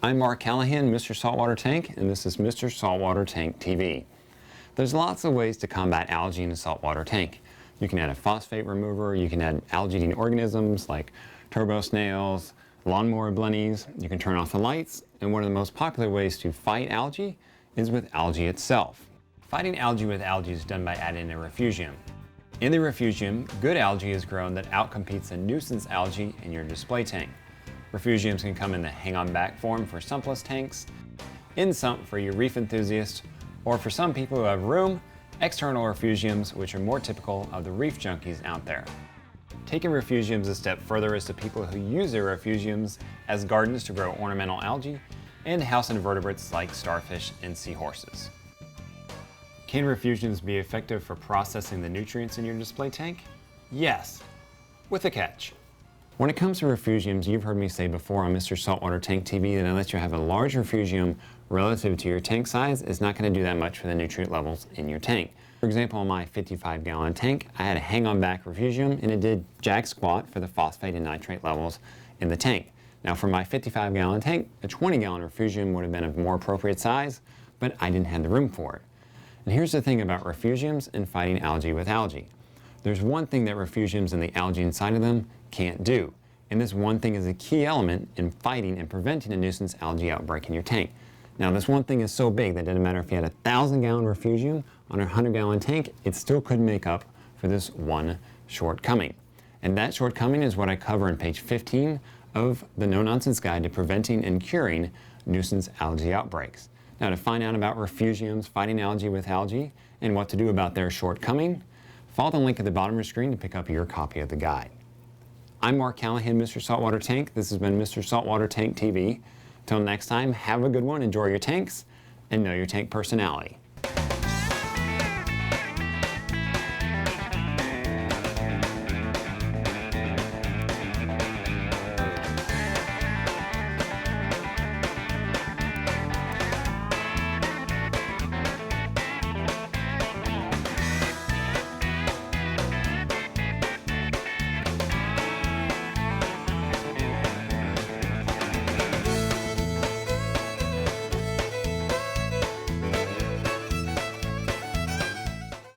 I'm Mark Callahan, Mr. Saltwater Tank, and this is Mr. Saltwater Tank TV. There's lots of ways to combat algae in a saltwater tank. You can add a phosphate remover, you can add algae-eating organisms like turbo snails, lawnmower blennies, you can turn off the lights, and one of the most popular ways to fight algae is with algae itself. Fighting algae with algae is done by adding a refugium. In the refugium, good algae is grown that outcompetes the nuisance algae in your display tank. Refugiums can come in the hang-on-back form for sumpless tanks, in sump for your reef enthusiasts, or for some people who have room, external refugiums, which are more typical of the reef junkies out there. Taking refugiums a step further is to people who use their refugiums as gardens to grow ornamental algae and house invertebrates like starfish and seahorses. Can refugiums be effective for processing the nutrients in your display tank? Yes, with a catch. When it comes to refugiums, you've heard me say before on Mr. Saltwater Tank TV that unless you have a large refugium relative to your tank size, it's not going to do that much for the nutrient levels in your tank. For example, on my 55-gallon tank, I had a hang-on-back refugium and it did jack squat for the phosphate and nitrate levels in the tank. Now for my 55-gallon tank, a 20-gallon refugium would have been a more appropriate size, but I didn't have the room for it. And here's the thing about refugiums and fighting algae with algae. There's one thing that refugiums and the algae inside of them can't do. And this one thing is a key element in fighting and preventing a nuisance algae outbreak in your tank. Now this one thing is so big that it doesn't matter if you had a 1,000-gallon refugium on a 100-gallon tank, it still couldn't make up for this one shortcoming. And that shortcoming is what I cover on page 15 of the No-Nonsense Guide to Preventing and Curing Nuisance Algae Outbreaks. Now to find out about refugiums, fighting algae with algae, and what to do about their shortcoming, follow the link at the bottom of your screen to pick up your copy of the guide. I'm Mark Callahan, Mr. Saltwater Tank. This has been Mr. Saltwater Tank TV. Until next time, have a good one, enjoy your tanks, and know your tank personality.